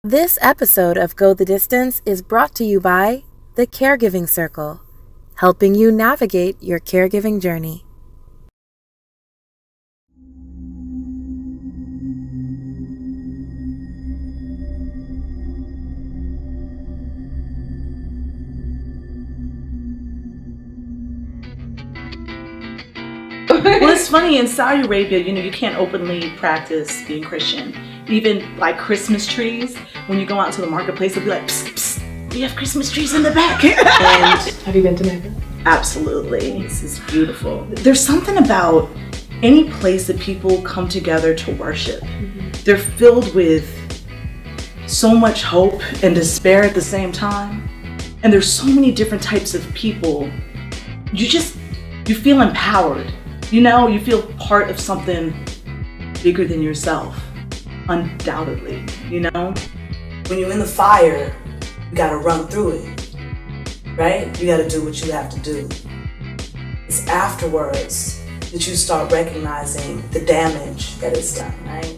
This episode of Go the Distance is brought to you by The Caregiving Circle, helping you navigate your caregiving journey. Well, it's funny, in Saudi Arabia, you can't openly practice being Christian. Even like Christmas trees, when you go out to the marketplace, they'll be like, psst, psst, we have Christmas trees in the back. And have you been to Mecca? Absolutely, this is beautiful. There's something about any place that people come together to worship. Mm-hmm. They're filled with so much hope and despair at the same time. And there's so many different types of people. You feel empowered. You feel part of something bigger than yourself, undoubtedly, When you're in the fire, you gotta run through it, right? You gotta do what you have to do. It's afterwards that you start recognizing the damage that it's done, right?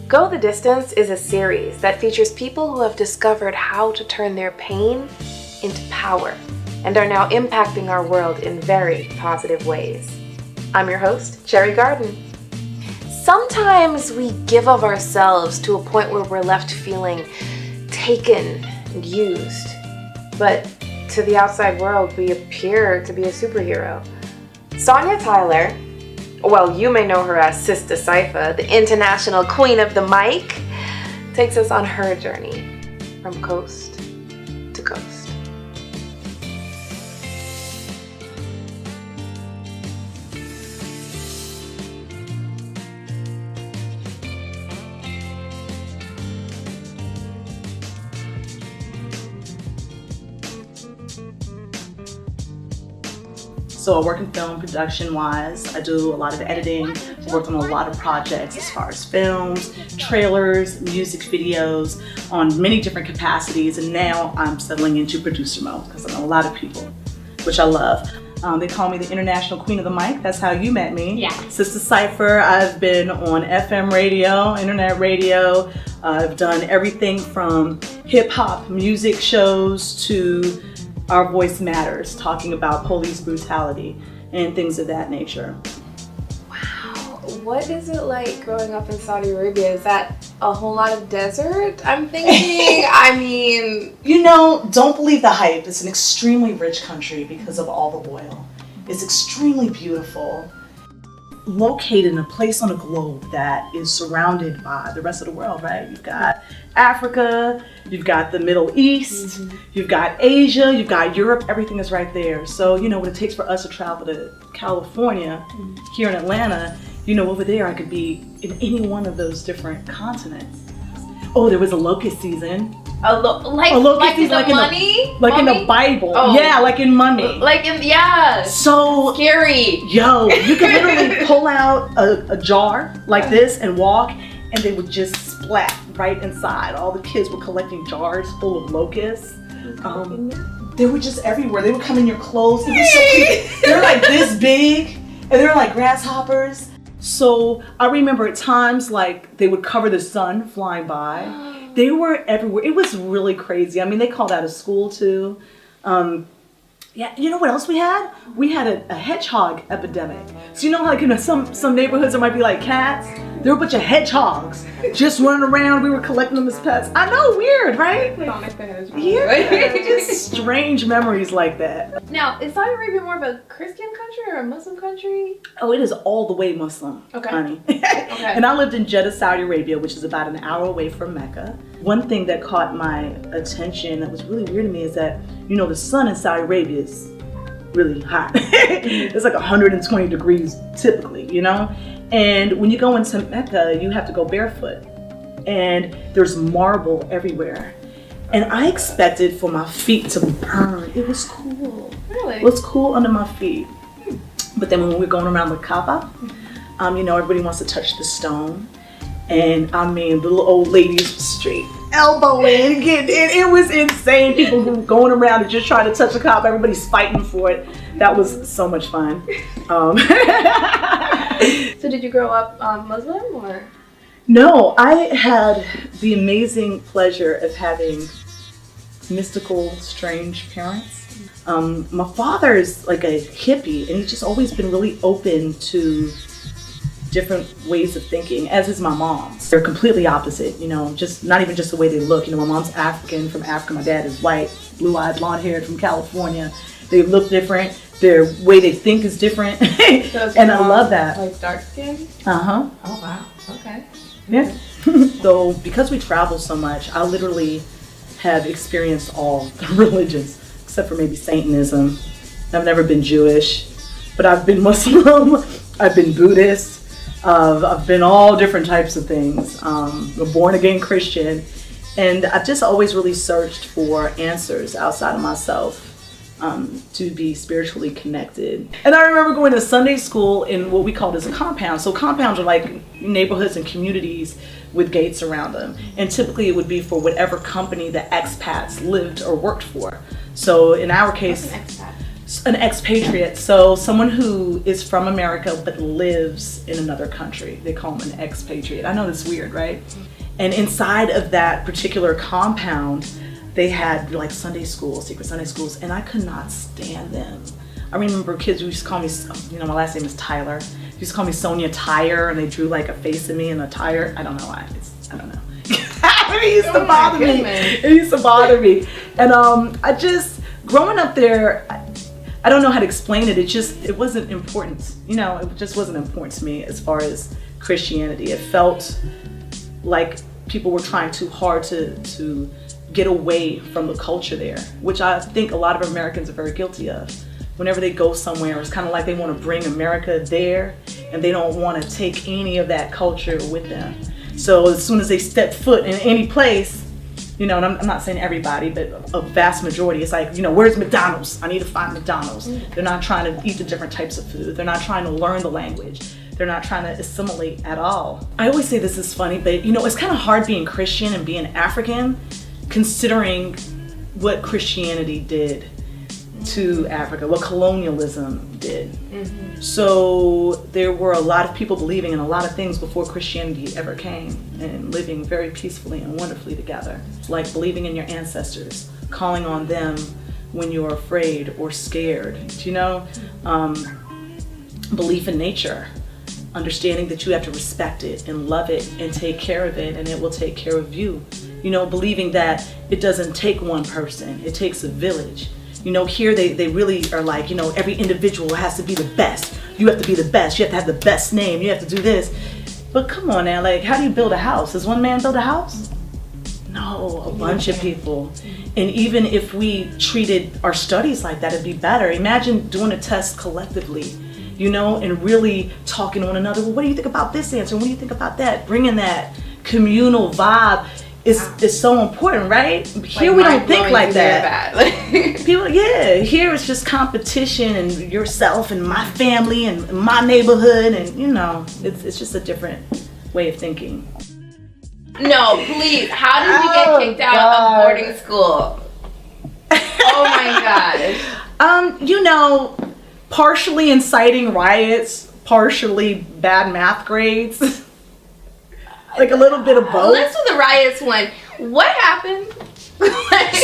Go the Distance is a series that features people who have discovered how to turn their pain into power and are now impacting our world in very positive ways. I'm your host, Cherry Garden. Sometimes we give of ourselves to a point where we're left feeling taken and used, but to the outside world, we appear to be a superhero. Sonya Tyler, well, you may know her as Sister Cypher, the international queen of the mic, takes us on her journey from coast to coast. So I work in film production wise. I do a lot of editing, worked on a lot of projects as far as films, trailers, music videos, on many different capacities. And now I'm settling into producer mode because I know a lot of people, which I love. They call me the international queen of the mic. That's how you met me. Yeah. Sister Cypher. I've been on FM radio, internet radio. I've done everything from hip hop music shows to Our Voice Matters, talking about police brutality and things of that nature. Wow. What is it like growing up in Saudi Arabia? Is that a whole lot of desert? I'm thinking, Don't believe the hype. It's an extremely rich country because of all the oil. It's extremely beautiful. Located in a place on the globe that is surrounded by the rest of the world, right? You've got Africa, you've got the Middle East, you've got Asia, you've got Europe, everything is right there. So, what it takes for us to travel to California, here in Atlanta, over there I could be in any one of those different continents. Oh, there was a locust season. Like in the Bible. Oh. Yeah, like in Mummy. So scary. Yo, you could literally pull out a jar like this and walk, and they would just splat right inside. All the kids were collecting jars full of locusts. They were just everywhere. They would come in your clothes. It was so creepy. They're like this big, and they're like grasshoppers. So I remember at times like they would cover the sun flying by. They were everywhere. It was really crazy. I mean, they called out a school too. Yeah, you know what else we had? We had a hedgehog epidemic. So like in some neighborhoods there might be like cats. There were a bunch of hedgehogs just running around. We were collecting them as pets. I know, weird, right? Sonic the Hedgehog. Yeah, just strange memories like that. Now, is Saudi Arabia more of a Christian country or a Muslim country? Oh, it is all the way Muslim, Okay. honey. Okay. And I lived in Jeddah, Saudi Arabia, which is about an hour away from Mecca. One thing that caught my attention that was really weird to me is that, you know, the sun in Saudi Arabia is really hot. It's like 120 degrees typically, you know? And when you go into Mecca, you have to go barefoot. And there's marble everywhere. And I expected for my feet to burn. It was cool. Really? It was cool under my feet. But then when we were going around the Kaaba, you know, everybody wants to touch the stone. And I mean, little old ladies straight elbowing, getting in. It was insane. People who going around and just trying to touch the Kaaba. Everybody's fighting for it. That was so much fun. So did you grow up Muslim or? No, I had the amazing pleasure of having mystical, strange parents. My father's like a hippie, and he's just always been really open to different ways of thinking, as is my mom. They're completely opposite, you know, just not even just the way they look. You know, my mom's African, from Africa. My dad is white, blue-eyed, blonde-haired from California. They look different. Their way they think is different. And I love that. Like dark skin? Uh-huh. Oh wow. Okay. Yeah. So because we travel so much, I literally have experienced all the religions, except for maybe Satanism. I've never been Jewish, but I've been Muslim. I've been Buddhist. I've been all different types of things. A born again Christian, and I've just always really searched for answers outside of myself. To be spiritually connected. And I remember going to Sunday school in what we called as a compound. So compounds are like neighborhoods and communities with gates around them. And typically it would be for whatever company the expats lived or worked for. So in our case, an expatriate. So someone who is from America but lives in another country. They call them an expatriate. I know that's weird, right? And inside of that particular compound, they had like Sunday schools, secret Sunday schools, and I could not stand them. I remember kids who used to call me, you know, my last name is Tyler. They used to call me Sonia Tire, and they drew like a face of me and a tire. I don't know why. I don't know. It used to bother me. It used to bother me. And I just, growing up there, I don't know how to explain it. It wasn't important. You know, it just wasn't important to me as far as Christianity. It felt like people were trying too hard to get away from the culture there, which I think a lot of Americans are very guilty of. Whenever they go somewhere, it's kind of like they want to bring America there, and they don't want to take any of that culture with them. So as soon as they step foot in any place, you know, and I'm not saying everybody, but a vast majority, it's like, you know, where's McDonald's? I need to find McDonald's. They're not trying to eat the different types of food. They're not trying to learn the language. They're not trying to assimilate at all. I always say this is funny, but you know, it's kind of hard being Christian and being African, considering what Christianity did to Africa, what colonialism did. Mm-hmm. So there were a lot of people believing in a lot of things before Christianity ever came, and living very peacefully and wonderfully together. Like believing in your ancestors, calling on them when you're afraid or scared, you know? Belief in nature, understanding that you have to respect it and love it and take care of it, and it will take care of you. You know, believing that it doesn't take one person, it takes a village. You know, here they really are like, you know, every individual has to be the best. You have to be the best. You have to have the best name. You have to do this. But come on now, like, how do you build a house? Does one man build a house? No, a bunch of people. And even if we treated our studies like that, it'd be better. Imagine doing a test collectively, you know, and really talking to one another. Well, what do you think about this answer? What do you think about that? Bringing that communal vibe is so important, right? Here like we don't think like that. People, yeah, here it's just competition and yourself and my family and my neighborhood, and you know, it's just a different way of thinking. No, please. How did you get kicked out of boarding school? Oh my gosh. You know, partially inciting riots, partially bad math grades. Like a little bit of both. Let's do the riots one. What happened?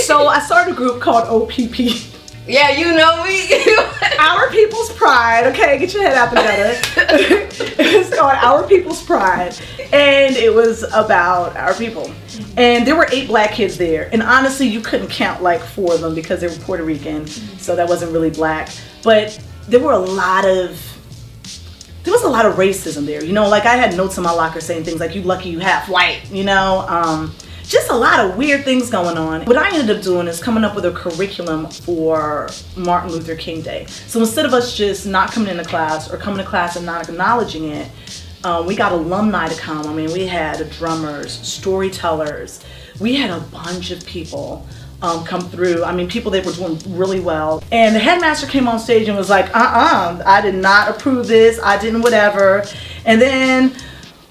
So I started a group called OPP. Yeah, you know me. Our People's Pride. Okay, get your head out the gutter. It's called Our People's Pride, and it was about our people. And there were 8 black kids there, and honestly, you couldn't count like 4 of them because they were Puerto Rican, so that wasn't really black. But there was a lot of racism there. You know, like I had notes in my locker saying things like, "You lucky you half white," you know. Just a lot of weird things going on. What I ended up doing is coming up with a curriculum for Martin Luther King Day. So instead of us just not coming into class or coming to class and not acknowledging it, we got alumni to come. I mean, we had drummers, storytellers. We had a bunch of people come through. I mean, people that were doing really well. And the headmaster came on stage and was like, I did not approve this. I didn't whatever. And then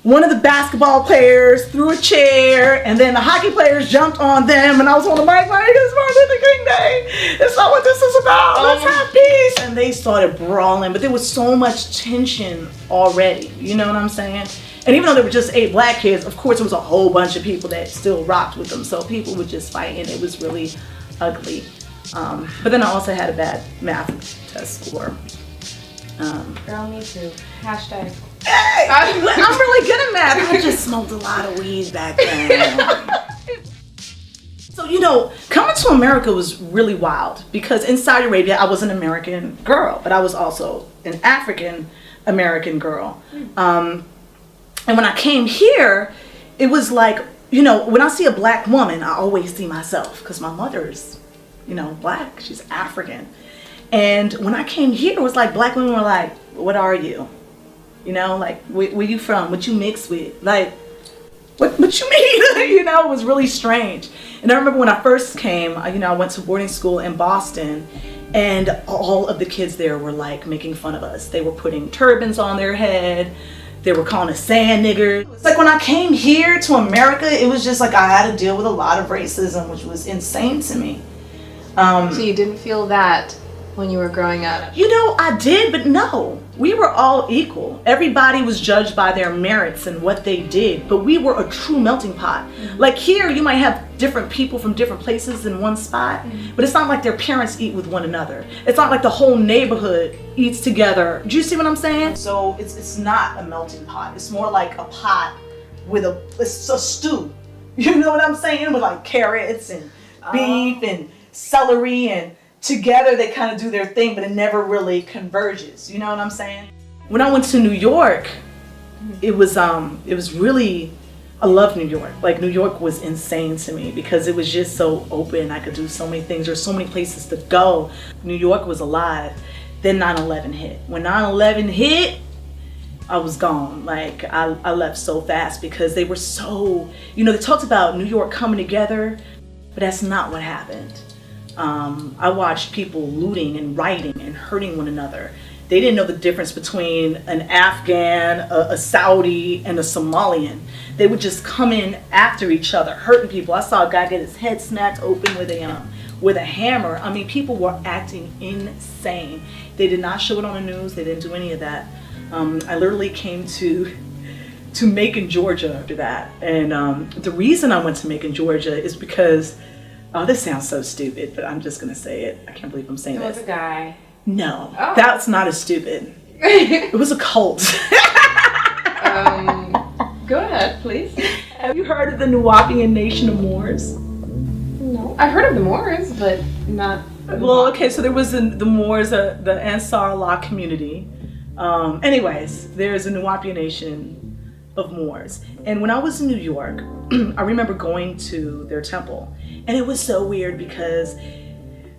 one of the basketball players threw a chair, and then the hockey players jumped on them, and I was on the mic like, "It's Martin Luther King Day. It's not what this is about. Let's have peace." And they started brawling, but there was so much tension already. You know what I'm saying? And even though there were just 8 black kids, of course, there was a whole bunch of people that still rocked with them. So people would just fight, and it was really ugly. But then I also had a bad math test score. Girl, me too. Hashtag. Hey, I'm really good at math. I just smoked a lot of weed back then. So, you know, coming to America was really wild because in Saudi Arabia, I was an American girl, but I was also an African American girl. And when I came here, it was like, you know, when I see a black woman, I always see myself because my mother's, you know, black. She's African. And when I came here, it was like black women were like, "What are you? You know, like, where you from? What you mixed with? Like, what you mean?" You know, it was really strange. And I remember when I first came, you know, I went to boarding school in Boston, and all of the kids there were like making fun of us. They were putting turbans on their head. They were calling us sand niggers. It's like when I came here to America, it was just like I had to deal with a lot of racism, which was insane to me. So you didn't feel that when you were growing up? You know, I did, but no. We were all equal. Everybody was judged by their merits and what they did, but we were a true melting pot. Mm-hmm. Like here, you might have different people from different places in one spot, but it's not like their parents eat with one another. It's not like the whole neighborhood eats together. Do you see what I'm saying? So it's not a melting pot. It's more like a pot with it's a stew. You know what I'm saying? With like carrots and beef and celery, and together they kind of do their thing, but it never really converges. You know what I'm saying? When I went to New York, it was really, I love New York. Like New York was insane to me because it was just so open. I could do so many things. There's so many places to go. New York was alive. Then 9/11 hit. When 9/11 hit, I was gone. Like I left so fast because they were so, you know, they talked about New York coming together, but that's not what happened. I watched people looting and rioting and hurting one another. They didn't know the difference between an Afghan, a Saudi, and a Somalian. They would just come in after each other, hurting people. I saw a guy get his head smacked open with a hammer. I mean, people were acting insane. They did not show it on the news. They didn't do any of that. I literally came to Macon, Georgia after that. And the reason I went to Macon, Georgia is because, oh, this sounds so stupid, but I'm just going to say it. I can't believe I'm saying It was this. a guy. No, Oh. that's not as stupid. It was a cult. Go ahead, please. Have you heard of the Nuwaubian Nation of Moors? No. I've heard of the Moors, but not. Well, okay, so there was the Moors, the Ansar Allah community. Anyways, there's a Nuwaubian Nation of Moors. And when I was in New York, I remember going to their temple. And it was so weird because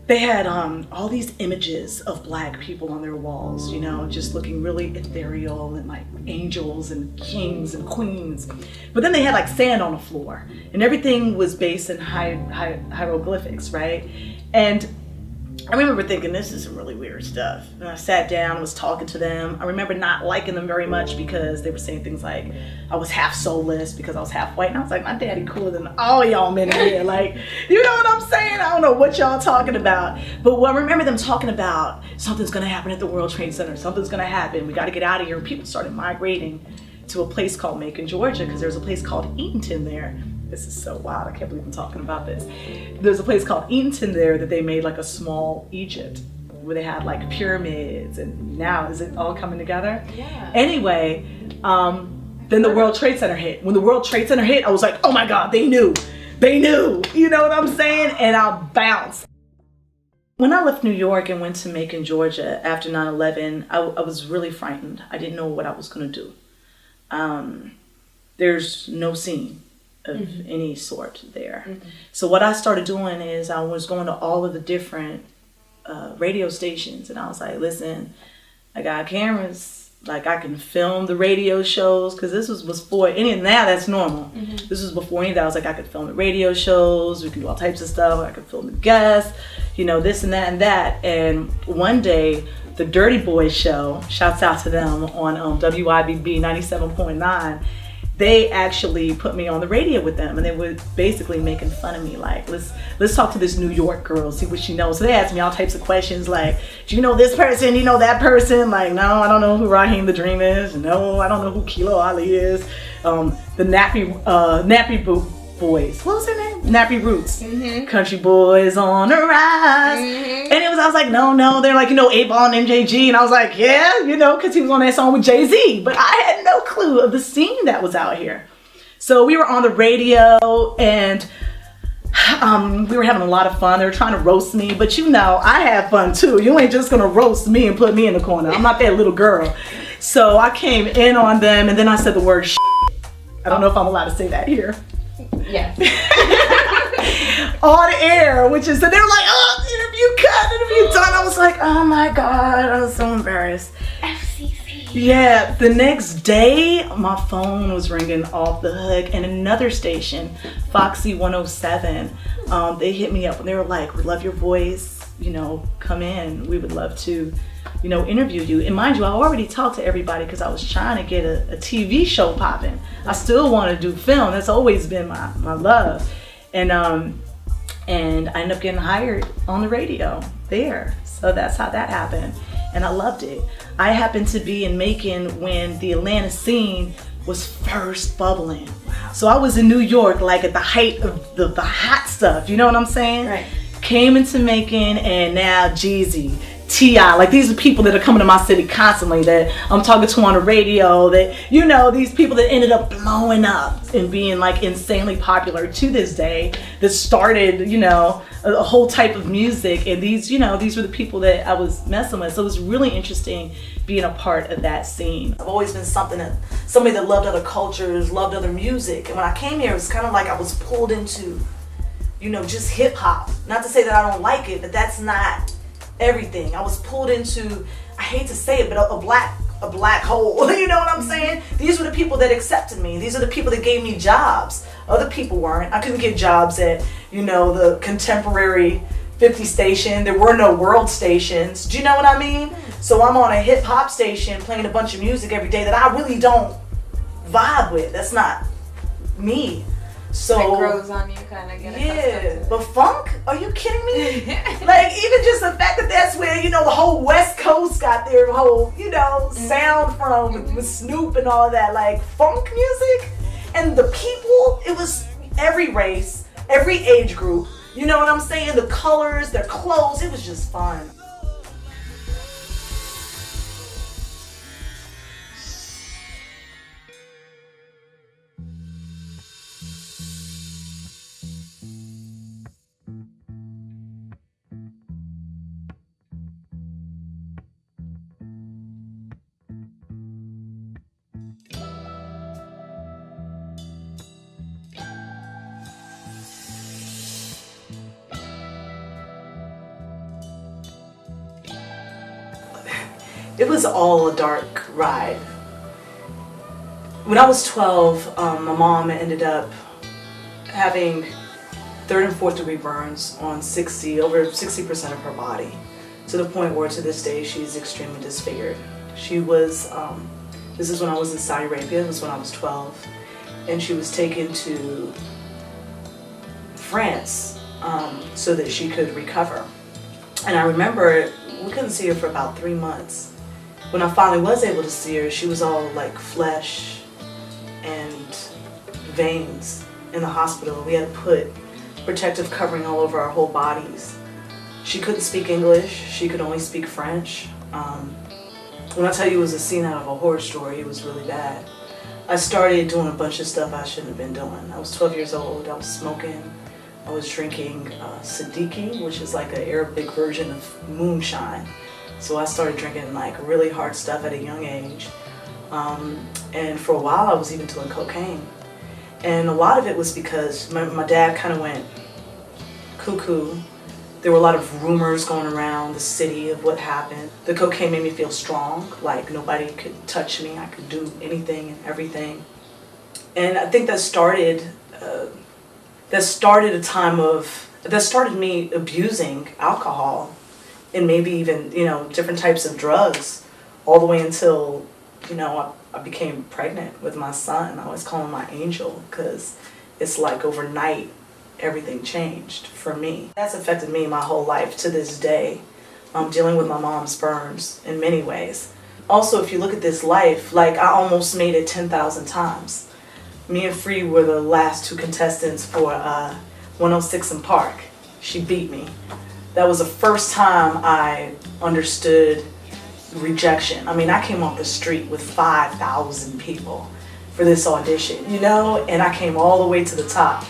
they had all these images of black people on their walls, you know, just looking really ethereal and like angels and kings and queens. But then they had like sand on the floor and everything was based in hieroglyphics, right? And I remember thinking, this is some really weird stuff. And I sat down, was talking to them. I remember not liking them very much because they were saying things like I was half soulless because I was half white. And I was like, my daddy cooler than all y'all men in here. Like, you know what I'm saying? I don't know what y'all talking about. But I remember them talking about something's gonna happen at the World Trade Center. Something's gonna happen. We gotta get out of here. And people started migrating to a place called Macon, Georgia, because there's a place called Eatonton there. this is so wild. I can't believe I'm talking about this. There's a place called Eatonton there that they made like a small Egypt where they had like pyramids, and now is it all coming together? Yeah. Anyway, then the World Trade Center hit. When the World Trade Center hit, I was like, oh my God, they knew. They knew. You know what I'm saying? And I bounced. When I left New York and went to Macon, Georgia after 9/11, I was really frightened. I didn't know what I was going to do. There's no scene of any sort there. So what I started doing is I was going to all of the different radio stations, and I was like, listen, I got cameras. Like, I can film the radio shows, because this was before any of that. That's normal. This was before any of that. I was like, I could film the radio shows. We could do all types of stuff. I could film the guests, you know, this and that and that. And one day, the Dirty Boys show, shouts out to them on WIBB 97.9. They actually put me on the radio with them, and they were basically making fun of me. Like, let's talk to this New York girl, see what she knows. So they asked me all types of questions, like, do you know this person? Do you know that person? Like, no, I don't know who Raheem the Dream is. No, I don't know who Kilo Ali is. The Nappy Boys. What was their name? Nappy Roots. Country Boys on the Rise. And I was like, no. They're like, you know, 8Ball and MJG. And I was like, yeah, you know, because he was on that song with Jay-Z. But I had no clue of the scene that was out here. So we were on the radio, and we were having a lot of fun. They were trying to roast me. But you know, I have fun too. You ain't just going to roast me and put me in the corner. I'm not that little girl. So I came in on them, and then I said the word shit. I don't know if I'm allowed to say that here. Yes. On air, which is, so they were like, interview done. I was like, oh my God, I was so embarrassed. FCC. Yeah, the next day, my phone was ringing off the hook, and another station, Foxy 107, they hit me up and they were like, we love your voice, you know, come in. We would love to, you know, interview you. And mind you, I already talked to everybody because I was trying to get a TV show popping. I still want to do film. That's always been my love. And I ended up getting hired on the radio there. So that's how that happened. And I loved it. I happened to be in Macon when the Atlanta scene was first bubbling. Wow. So I was in New York, like at the height of the hot stuff. You know what I'm saying? Right. Came into Macon, and now Jeezy, T.I., like these are people that are coming to my city constantly that I'm talking to on the radio, that, you know, these people that ended up blowing up and being like insanely popular to this day, that started, you know, a whole type of music. And these, you know, these were the people that I was messing with. So it was really interesting being a part of that scene. I've always been somebody that loved other cultures, loved other music. And when I came here, it was kind of like I was pulled into, you know, just hip hop. Not to say that I don't like it, but that's not everything. I was pulled into, I hate to say it, but a black hole. You know what I'm saying? These were the people that accepted me. These are the people that gave me jobs. Other people weren't. I couldn't get jobs at, you know, the contemporary 50 station. There were no world stations. Do you know what I mean? So I'm on a hip hop station playing a bunch of music every day that I really don't vibe with. That's not me. So it grows on you, kind of get accustomed to it. But funk? Are you kidding me? Like, even just the fact that that's where, you know, the whole West Coast got their whole, you know, sound from with Snoop and all that, like funk music. And the people, it was every race, every age group. You know what I'm saying? The colors, their clothes, it was just fun. It was all a dark ride. When I was 12, my mom ended up having 3rd and 4th degree burns on over 60% of her body, to the point where to this day she's extremely disfigured. She was, this is when I was in Saudi Arabia, this was when I was 12, and she was taken to France so that she could recover. And I remember we couldn't see her for about 3 months. When I finally was able to see her, she was all like flesh and veins in the hospital. We had to put protective covering all over our whole bodies. She couldn't speak English. She could only speak French. When I tell you it was a scene out of a horror story, it was really bad. I started doing a bunch of stuff I shouldn't have been doing. I was 12 years old. I was smoking. I was drinking Siddiqui, which is like an Arabic version of moonshine. So I started drinking like really hard stuff at a young age. And for a while I was even doing cocaine. And a lot of it was because my dad kind of went cuckoo. There were a lot of rumors going around the city of what happened. The cocaine made me feel strong, like nobody could touch me. I could do anything and everything. And I think that started a time of, that started me abusing alcohol and maybe even, different types of drugs all the way until, I became pregnant with my son. I always call him my angel because it's like overnight everything changed for me. That's affected me my whole life to this day. I'm dealing with my mom's burns in many ways. Also, if you look at this life, like I almost made it 10,000 times. Me and Free were the last two contestants for 106 in Park. She beat me. That was the first time I understood rejection. I mean, I came off the street with 5,000 people for this audition, and I came all the way to the top.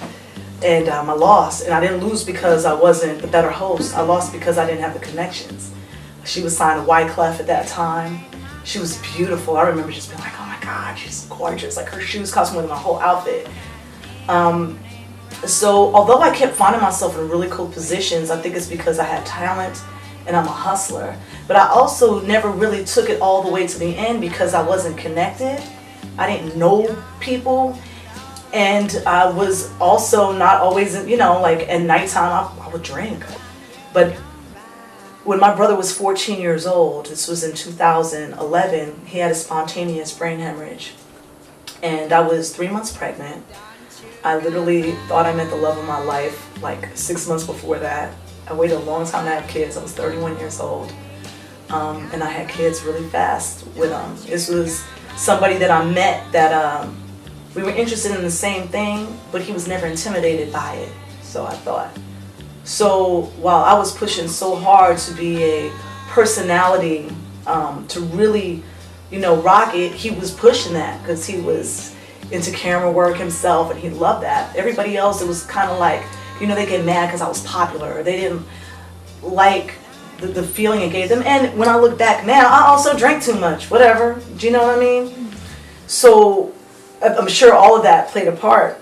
And I lost, and I didn't lose because I wasn't the better host. I lost because I didn't have the connections. She was signed to Wyclef at that time. She was beautiful. I remember just being like, oh my God, she's gorgeous. Like her shoes cost more than my whole outfit. So although I kept finding myself in really cool positions, I think it's because I had talent and I'm a hustler. But I also never really took it all the way to the end because I wasn't connected. I didn't know people. And I was also not always, like at nighttime I would drink. But when my brother was 14 years old, this was in 2011, he had a spontaneous brain hemorrhage. And I was 3 months pregnant. I literally thought I met the love of my life like 6 months before that. I waited a long time to have kids. I was 31 years old. And I had kids really fast with him. This was somebody that I met that we were interested in the same thing, but he was never intimidated by it, so I thought. So while I was pushing so hard to be a personality, to really, rock it, he was pushing that because he was into camera work himself and he loved that. Everybody else, it was kind of like, they get mad because I was popular. They didn't like the feeling it gave them. And when I look back now, I also drank too much, whatever. Do you know what I mean? So I'm sure all of that played a part.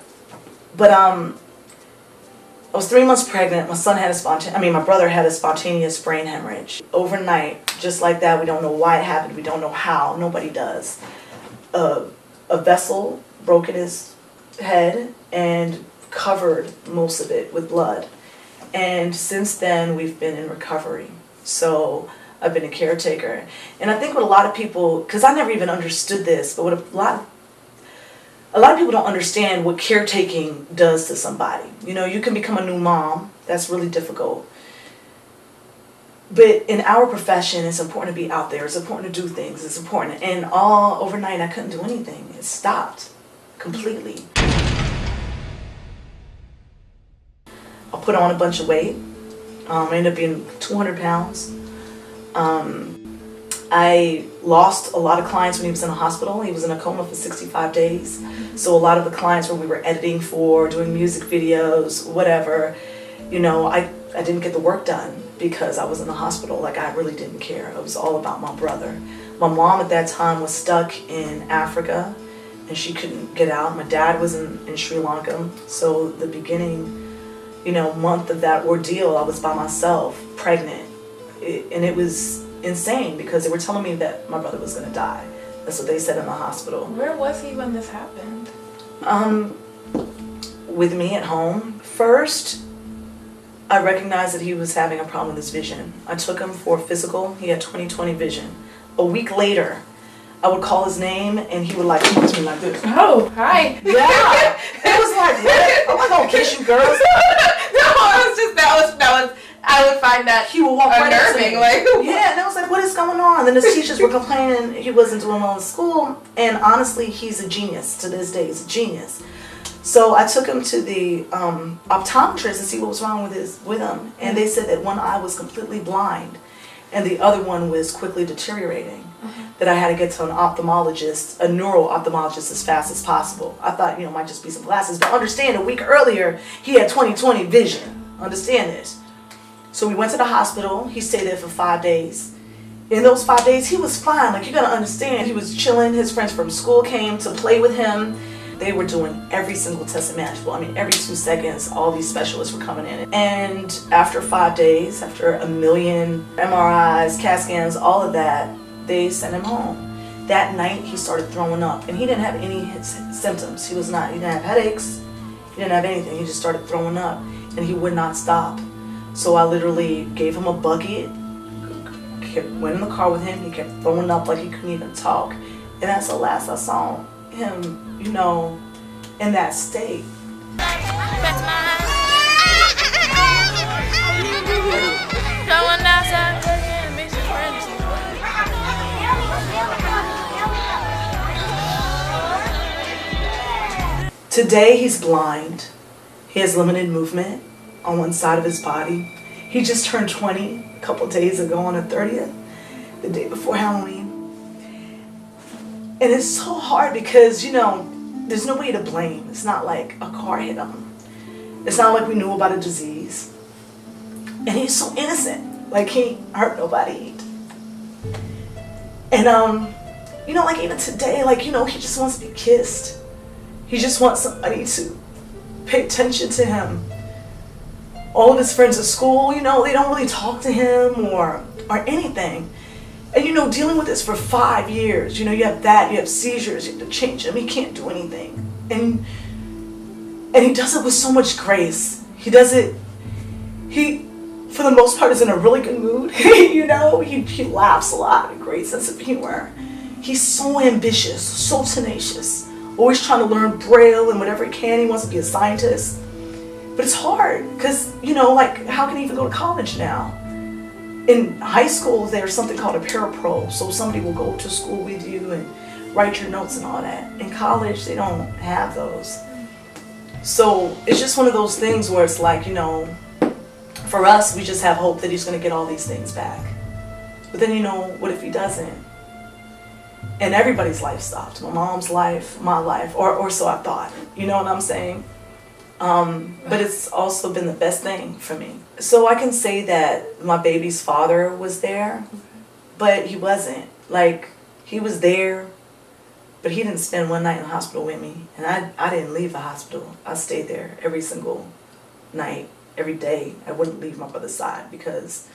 But I was 3 months pregnant. My brother had a spontaneous brain hemorrhage. Overnight, just like that, we don't know why it happened. We don't know how. Nobody does. A vessel broke in his head and covered most of it with blood. And since then, we've been in recovery. So I've been a caretaker. And I think what a lot of people, because I never even understood this, but what a lot of people don't understand what caretaking does to somebody. You can become a new mom. That's really difficult. But in our profession, it's important to be out there. It's important to do things. It's important. And all overnight, I couldn't do anything. It stopped completely. I put on a bunch of weight. I ended up being 200 pounds. I lost a lot of clients when he was in a hospital. He was in a coma for 65 days. So a lot of the clients where we were editing for, doing music videos, whatever, I didn't get the work done because I was in the hospital. Like, I really didn't care. It was all about my brother. My mom at that time was stuck in Africa and she couldn't get out. My dad was in Sri Lanka. So the beginning, month of that ordeal, I was by myself, pregnant. And it was insane because they were telling me that my brother was going to die. That's what they said in the hospital. Where was he when this happened? With me at home. First, I recognized that he was having a problem with his vision. I took him for a physical. He had 20/20 vision. A week later, I would call his name and he would come to me like this. Oh, hi. Yeah. It was like, what? I'm not gonna kiss you, girls. that was I would find that he would walk right unnerving. Yeah, and I was like, what is going on? And then his teachers were complaining he wasn't doing well in school. And honestly, he's a genius. To this day, he's a genius. So I took him to the optometrist to see what was wrong with him, and they said that one eye was completely blind, and the other one was quickly deteriorating. That I had to get to an ophthalmologist, a neuro-ophthalmologist, as fast as possible. I thought, it might just be some glasses, but understand, a week earlier he had 20/20 vision. Understand this. So we went to the hospital. He stayed there for 5 days. In those 5 days, he was fine. Like, you gotta understand, he was chilling. His friends from school came to play with him. They were doing every single test imaginable. I mean, every 2 seconds, all these specialists were coming in. And after 5 days, after a million MRIs, CAT scans, all of that, they sent him home. That night, he started throwing up. And he didn't have any symptoms. He didn't have headaches. He didn't have anything. He just started throwing up. And he would not stop. So I literally gave him a bucket, went in the car with him. He kept throwing up like he couldn't even talk. And that's the last I saw him, in that state. Today he's blind. He has limited movement on one side of his body. He just turned 20 a couple days ago on the 30th, the day before Halloween. And it's so hard because, there's no way to blame. It's not like a car hit him. It's not like we knew about a disease. And he's so innocent. Like, he hurt nobody. And, like even today, he just wants to be kissed. He just wants somebody to pay attention to him. All of his friends at school, they don't really talk to him or anything. And dealing with this for 5 years, you have that, you have seizures, you have to change him, he can't do anything. And he does it with so much grace. He does it, for the most part, is in a really good mood. He laughs a lot, a great sense of humor. He's so ambitious, so tenacious, always trying to learn Braille and whatever he can. He wants to be a scientist. But it's hard because, how can he even go to college now? In high school, there's something called a parapro. So somebody will go to school with you and write your notes and all that. In college, they don't have those. So it's just one of those things where it's like, for us, we just have hope that he's going to get all these things back. But then, what if he doesn't? And everybody's life stopped. My mom's life, my life, or so I thought. You know what I'm saying? But it's also been the best thing for me. So I can say that my baby's father was there, but he wasn't. Like, he was there, but he didn't spend one night in the hospital with me. And I didn't leave the hospital. I stayed there every single night, every day. I wouldn't leave my brother's side because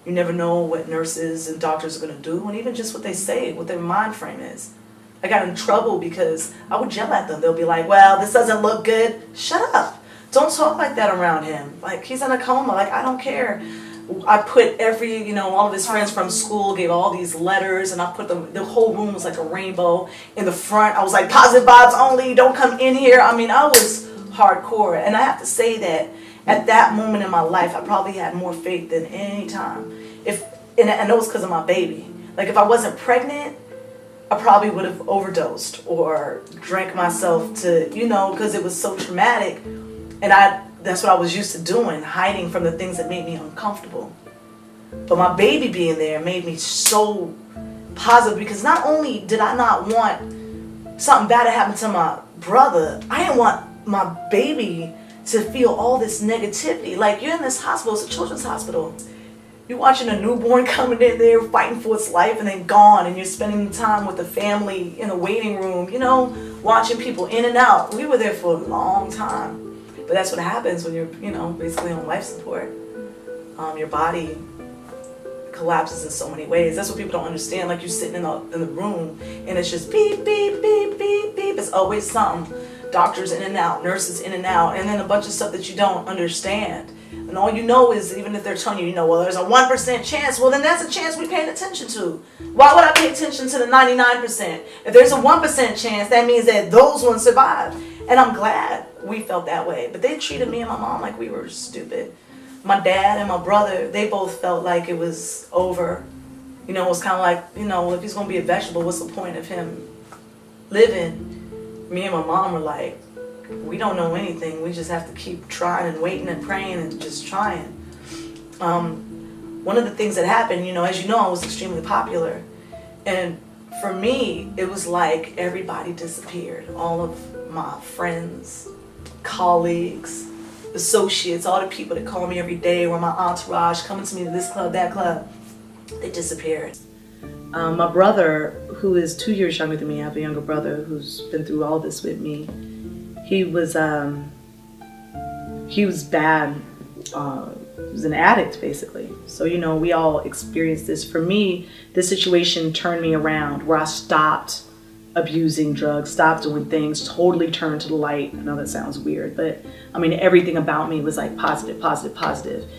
you never know what nurses and doctors are going to do, and even just what they say, what their mind frame is. I got in trouble because I would yell at them. They'll be like, well, this doesn't look good. Shut up. Don't talk like that around him. Like, he's in a coma. Like, I don't care. I put all of his friends from school gave all these letters, and I put them, the whole room was like a rainbow. In the front, I was like, positive vibes only. Don't come in here. I mean, I was hardcore. And I have to say that at that moment in my life, I probably had more faith than any time. And I know it's because of my baby. Like, if I wasn't pregnant, I probably would have overdosed or drank myself to, because it was so traumatic. And that's what I was used to doing, hiding from the things that made me uncomfortable. But my baby being there made me so positive because not only did I not want something bad to happen to my brother, I didn't want my baby to feel all this negativity. Like, you're in this hospital, it's a children's hospital. You're watching a newborn coming in there fighting for its life and then gone, and you're spending time with the family in the waiting room, watching people in and out. We were there for a long time. But that's what happens when you're, basically on life support. Your body collapses in so many ways. That's what people don't understand. Like, you're sitting in the room and it's just beep, beep, beep, beep, beep. It's always something. Doctors in and out, nurses in and out, and then a bunch of stuff that you don't understand. And all you know is, even if they're telling you, well, there's a 1% chance, well, then that's a chance we're paying attention to. Why would I pay attention to the 99%? If there's a 1% chance, that means that those ones survive. And I'm glad we felt that way. But they treated me and my mom like we were stupid. My dad and my brother, they both felt like it was over. It was kind of like, if he's going to be a vegetable, what's the point of him living? Me and my mom were like, we don't know anything. We just have to keep trying and waiting and praying and just trying. One of the things that happened, as you know, I was extremely popular. And for me, it was like everybody disappeared. All of my friends, colleagues, associates, all the people that call me every day, or my entourage coming to me to this club, that club, they disappeared. My brother, who is 2 years younger than me, I have a younger brother who's been through all this with me. He was bad. He was an addict, basically. So, we all experienced this. For me, this situation turned me around, where I stopped abusing drugs, stopped doing things, totally turned to the light. I know that sounds weird, but everything about me was like positive, positive, positive.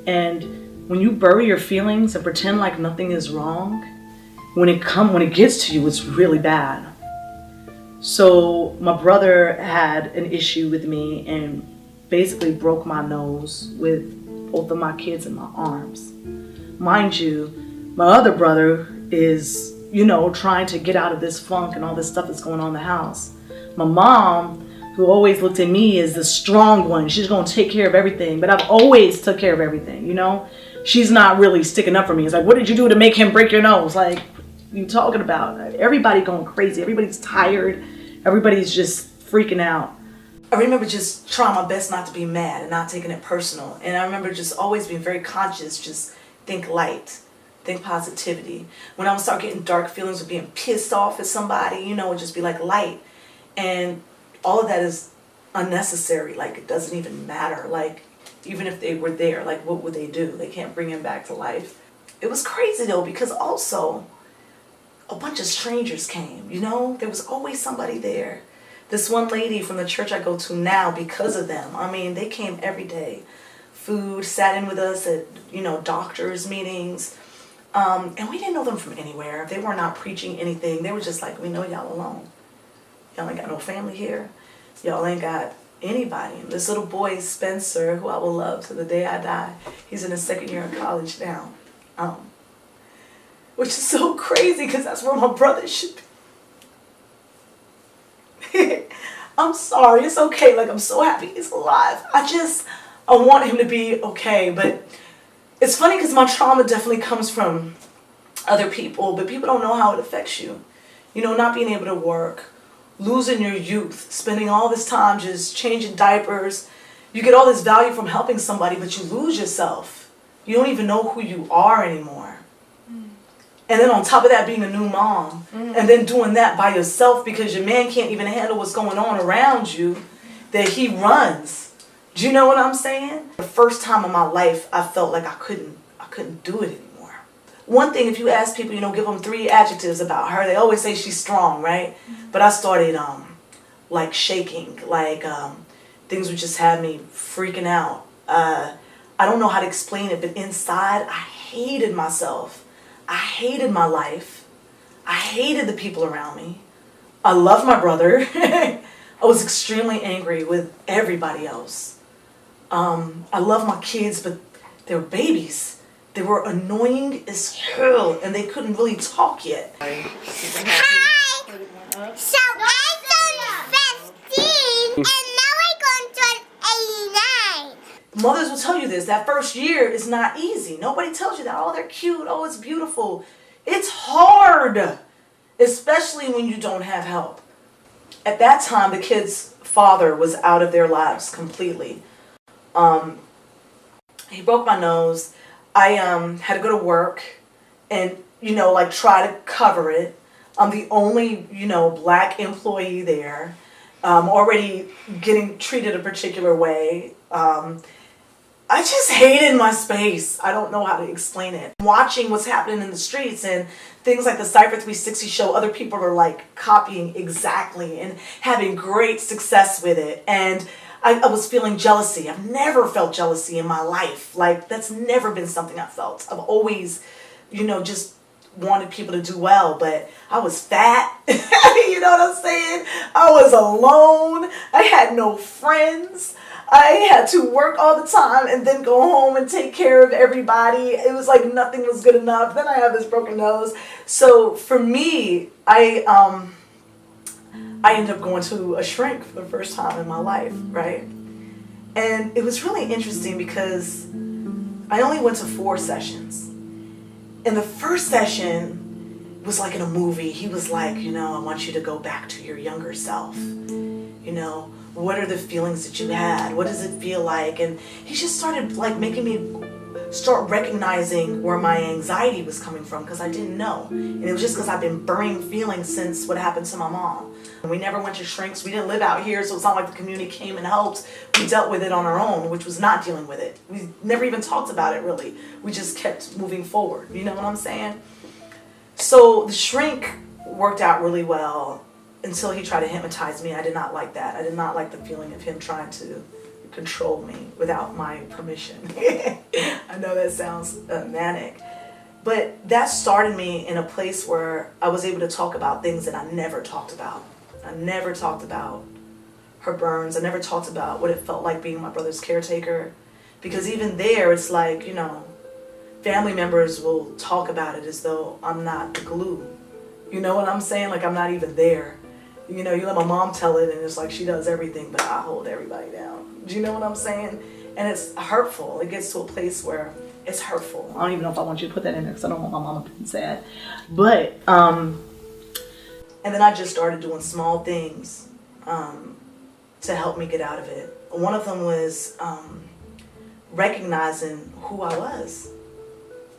And when you bury your feelings and pretend like nothing is wrong, when it gets to you, it's really bad. So my brother had an issue with me and basically broke my nose with both of my kids in my arms. Mind you, my other brother is, trying to get out of this funk and all this stuff that's going on in the house. My mom, who always looked at me as the strong one, she's going to take care of everything, but I've always took care of everything, She's not really sticking up for me. It's like, what did you do to make him break your nose? Like, what are you talking about? Everybody going crazy. Everybody's tired. Everybody's just freaking out. I remember just trying my best not to be mad and not taking it personal. And I remember just always being very conscious, just think light, think positivity. When I would start getting dark feelings of being pissed off at somebody, it would just be like light. And all of that is unnecessary. Like, it doesn't even matter. Like, even if they were there, like, what would they do? They can't bring him back to life. It was crazy, though, because also a bunch of strangers came, There was always somebody there. This one lady from the church I go to now, because of them, they came every day. Food, sat in with us at, doctors' meetings. And we didn't know them from anywhere. They were not preaching anything. They were just like, we know y'all alone. Y'all ain't got no family here. Y'all ain't got anybody. And this little boy, Spencer, who I will love to the day I die, he's in his second year of college now. Which is so crazy, because that's where my brother should be. I'm sorry, it's okay. Like, I'm so happy he's alive. I want him to be okay. But it's funny because my trauma definitely comes from other people, but people don't know how it affects you. Not being able to work, losing your youth, spending all this time just changing diapers. You get all this value from helping somebody, but you lose yourself. You don't even know who you are anymore. And then on top of that, being a new mom, and then doing that by yourself because your man can't even handle what's going on around you, that he runs. Do you know what I'm saying? The first time in my life, I felt like I couldn't do it anymore. One thing, if you ask people, give them 3 adjectives about her, they always say she's strong, right? But I started like shaking, like things would just have me freaking out. I don't know how to explain it, but inside, I hated myself. I hated my life. I hated the people around me. I loved my brother. I was extremely angry with everybody else. I love my kids, but they were babies. They were annoying as hell, and they couldn't really talk yet. Hi! So I turned 15, and now I'm going to turn 89. Mothers will tell you this. That first year is not easy. Nobody tells you that. Oh, they're cute. Oh, it's beautiful. It's hard, especially when you don't have help. At that time, the kid's father was out of their lives completely. He broke my nose. I had to go to work and, try to cover it. I'm the only, black employee there. Already getting treated a particular way. I just hated my space. I don't know how to explain it. Watching what's happening in the streets and things like the Cypher 360 show, other people are like copying exactly and having great success with it. And I was feeling jealousy. I've never felt jealousy in my life. Like, that's never been something I felt. I've always, just wanted people to do well, but I was fat. You know what I'm saying? I was alone. I had no friends. I had to work all the time and then go home and take care of everybody. It was like nothing was good enough. Then I have this broken nose. So for me, I I ended up going to a shrink for the first time in my life, right? And it was really interesting because I only went to 4 sessions. And the first session was like in a movie. He was like, I want you to go back to your younger self. What are the feelings that you had? What does it feel like? And he just started like making me start recognizing where my anxiety was coming from because I didn't know. And it was just because I've been burying feelings since what happened to my mom. And we never went to shrinks. We didn't live out here, so it's not like the community came and helped. We dealt with it on our own, which was not dealing with it. We never even talked about it really. We just kept moving forward. You know what I'm saying? So the shrink worked out really well until he tried to hypnotize me. I did not like that. I did not like the feeling of him trying to control me without my permission. I know that sounds manic, but that started me in a place where I was able to talk about things that I never talked about. I never talked about her burns. I never talked about what it felt like being my brother's caretaker, because even there it's like, family members will talk about it as though I'm not the glue. You know what I'm saying? Like I'm not even there. You let my mom tell it and it's like she does everything, but I hold everybody down. Do you know what I'm saying? And it's hurtful. It gets to a place where it's hurtful. I don't even know if I want you to put that in there because I don't want my mama being sad. But, and then I just started doing small things to help me get out of it. One of them was recognizing who I was.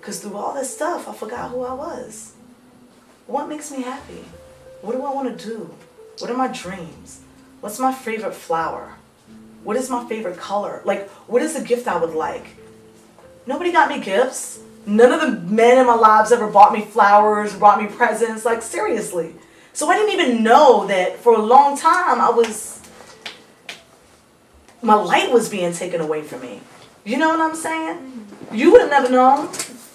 Because through all this stuff, I forgot who I was. What makes me happy? What do I want to do? What are my dreams? What's my favorite flower? What is my favorite color? Like, what is the gift I would like? Nobody got me gifts. None of the men in my lives ever bought me flowers, brought me presents. Like, seriously. So I didn't even know that for a long time my light was being taken away from me. You know what I'm saying? You would have never known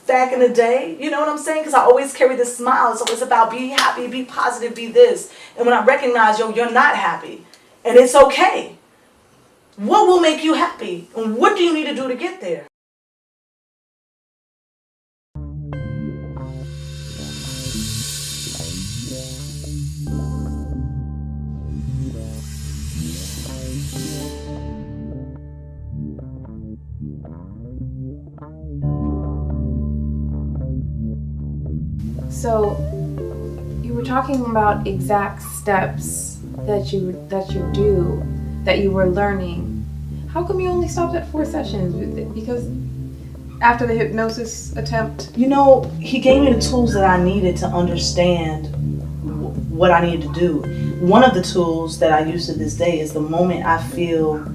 back in the day. You know what I'm saying? Because I always carry this smile. So it's about be happy, be positive, be this. And when I recognize, you're not happy. And it's okay. What will make you happy? And what do you need to do to get there? So you were talking about exact steps that you do, that you were learning. How come you only stopped at 4 sessions? Because after the hypnosis attempt? He gave me the tools that I needed to understand what I needed to do. One of the tools that I use to this day is the moment I feel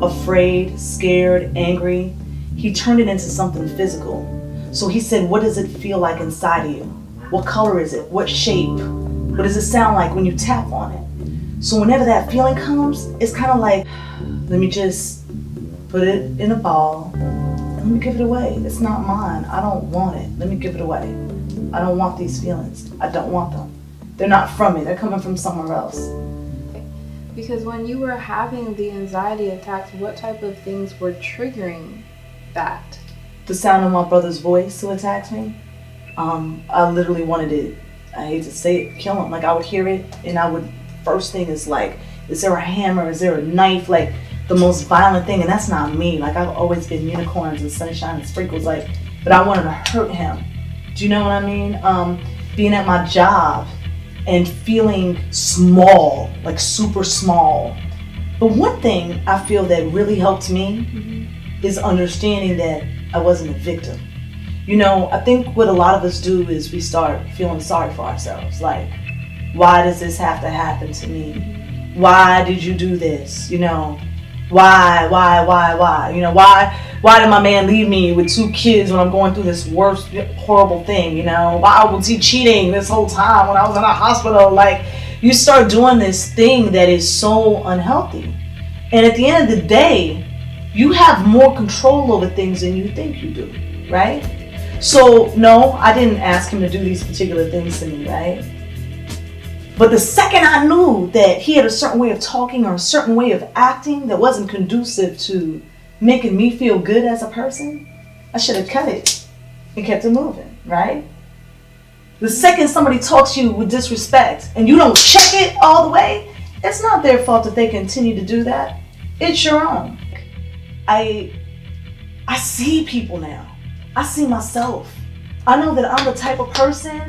afraid, scared, angry, he turned it into something physical. So he said, what does it feel like inside of you? What color is it? What shape? What does it sound like when you tap on it? So whenever that feeling comes, it's kind of like, let me just put it in a ball and let me give it away. It's not mine. I don't want it. Let me give it away. I don't want these feelings. I don't want them. They're not from me. They're coming from somewhere else. Because when you were having the anxiety attacks, what type of things were triggering that? The sound of my brother's voice who attacks me. I literally wanted to, I hate to say it, kill him. Like I would hear it and I would, first thing is like, is there a hammer? Is there a knife? Like the most violent thing. And that's not me. Like I've always been unicorns and sunshine and sprinkles. Like, but I wanted to hurt him. Do you know what I mean? Being at my job and feeling small, like super small. But one thing I feel that really helped me is understanding that I wasn't a victim. I think what a lot of us do is we start feeling sorry for ourselves. Like, why does this have to happen to me? Why did you do this? Why? Why did my man leave me with 2 kids when I'm going through this worst, horrible thing? Why was he cheating this whole time when I was in a hospital? Like, you start doing this thing that is so unhealthy. And at the end of the day, you have more control over things than you think you do, right? So, no, I didn't ask him to do these particular things to me, right? But the second I knew that he had a certain way of talking or a certain way of acting that wasn't conducive to making me feel good as a person, I should have cut it and kept it moving, right? The second somebody talks to you with disrespect and you don't check it all the way, it's not their fault that they continue to do that. It's your own. I see people now. I see myself. I know that I'm the type of person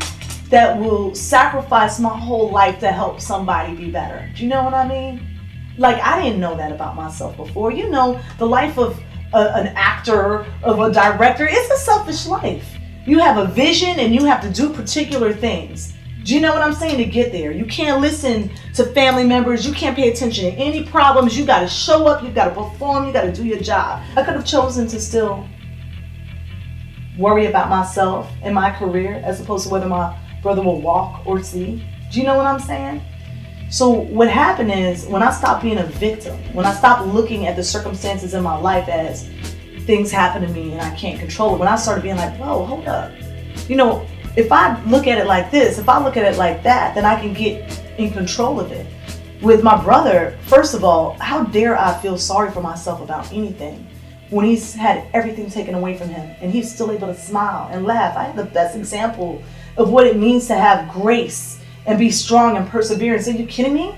that will sacrifice my whole life to help somebody be better. Do you know what I mean? Like, I didn't know that about myself before. You know, the life of an actor, of a director, it's a selfish life. You have a vision and you have to do particular things. Do you know what I'm saying? To get there. You can't listen to family members. You can't pay attention to any problems. You got to show up. You got to perform. You got to do your job. I could have chosen to still worry about myself and my career as opposed to whether my brother will walk or see. Do you know what I'm saying? So what happened is when I stopped being a victim, when I stopped looking at the circumstances in my life as things happen to me and I can't control it, when I started being like, whoa, hold up. You know, if I look at it like this, if I look at it like that, then I can get in control of it. With my brother, first of all, how dare I feel sorry for myself about anything when he's had everything taken away from him and he's still able to smile and laugh. I have the best example of what it means to have grace and be strong and perseverance. Are you kidding me?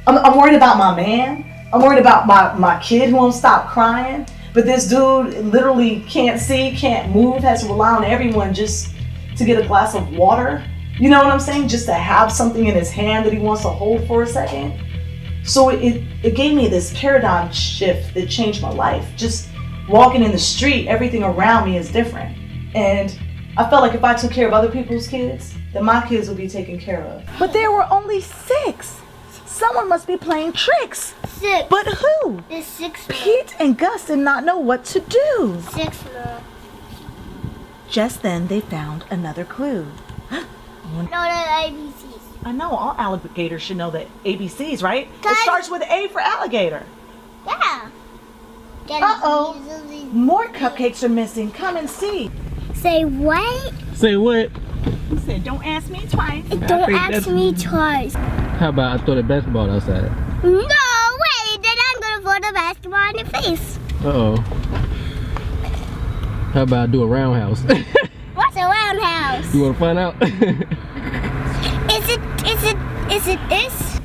I'm worried about my man. I'm worried about my kid who won't stop crying. But this dude literally can't see, can't move, has to rely on everyone just to get a glass of water. You know what I'm saying? Just to have something in his hand that he wants to hold for a second. So it gave me this paradigm shift that changed my life. Just walking in the street, everything around me is different. And I felt like if I took care of other people's kids, then my kids would be taken care of. But there were only 6. Someone must be playing tricks. 6. But who? There's 6. Pete and Gus did not know what to do. 6 more. Just then they found another clue. No, the ABCs. I know, all alligators should know the ABCs, right? It Guys- starts with A for alligator. Yeah. Uh-oh. More cupcakes are missing. Come and see. Say what? Say what? He said, don't ask me twice. Don't ask me twice. How about I throw the basketball outside? No, wait. Then I'm gonna throw the basketball in your face. Uh-oh. How about I do a roundhouse? What's a roundhouse? You wanna find out? Is it this?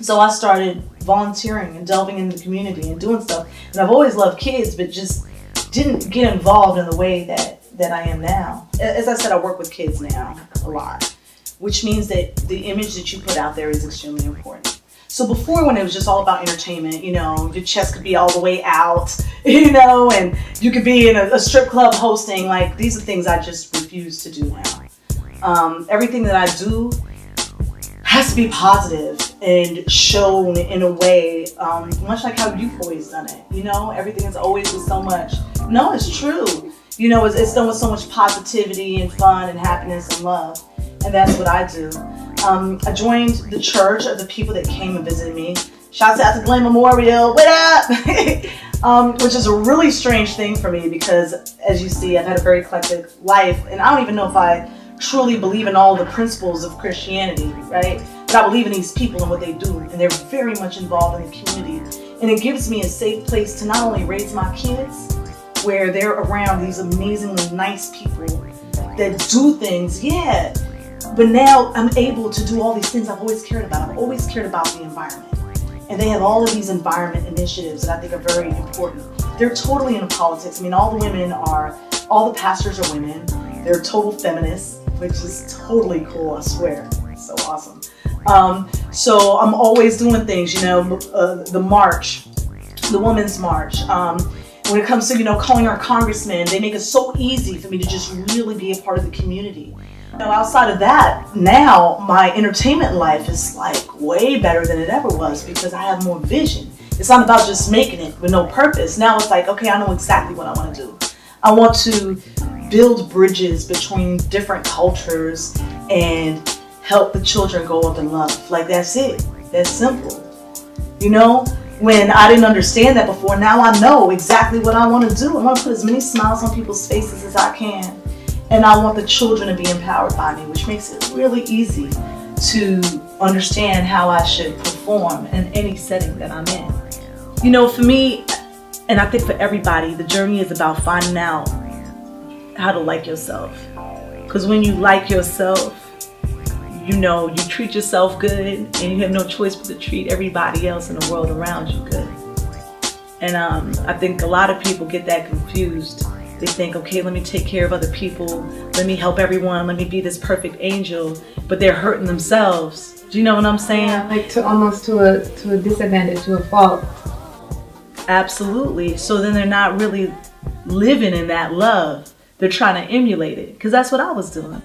So I started volunteering and delving into the community and doing stuff. And I've always loved kids, but just didn't get involved in the way that I am now. As I said, I work with kids now a lot, which means that the image that you put out there is extremely important. So before, when it was just all about entertainment, you know, your chest could be all the way out, you know, and you could be in a strip club hosting, like these are things I just refuse to do now. Everything that I do has to be positive and shown in a way, much like how you've always done it. You know, everything is always with so much. No, it's true. You know, it's done with so much positivity and fun and happiness and love. And that's what I do. I joined the church of the people that came and visited me. Shouts out to Glen Memorial. What up? Which is a really strange thing for me because, as you see, I've had a very eclectic life. And I don't even know if I truly believe in all the principles of Christianity, right? But I believe in these people and what they do, and they're very much involved in the community. And it gives me a safe place to not only raise my kids, where they're around these amazingly nice people that do things, yeah, but now I'm able to do all these things I've always cared about. I've always cared about the environment. And they have all of these environment initiatives that I think are very important. They're totally into politics. I mean, all the pastors are women. They're total feminists, which is totally cool, I swear. It's so awesome. So I'm always doing things, you know, the march, the Women's March. When it comes to, you know, calling our congressmen, they make it so easy for me to just really be a part of the community. You know, outside of that, now my entertainment life is like way better than it ever was because I have more vision. It's not about just making it with no purpose. Now it's like, okay, I know exactly what I want to do. I want to build bridges between different cultures and help the children grow up in love. Like, that's it. That's simple. You know, when I didn't understand that before, now I know exactly what I want to do. I want to put as many smiles on people's faces as I can. And I want the children to be empowered by me, which makes it really easy to understand how I should perform in any setting that I'm in. You know, for me, and I think for everybody, the journey is about finding out how to like yourself. Because when you like yourself, you know, you treat yourself good and you have no choice but to treat everybody else in the world around you good. And I think a lot of people get that confused. They think, okay, let me take care of other people. Let me help everyone. Let me be this perfect angel. But they're hurting themselves. Do you know what I'm saying? Yeah, like almost to a disadvantage, to a fault. Absolutely. So then they're not really living in that love. They're trying to emulate it. Because that's what I was doing.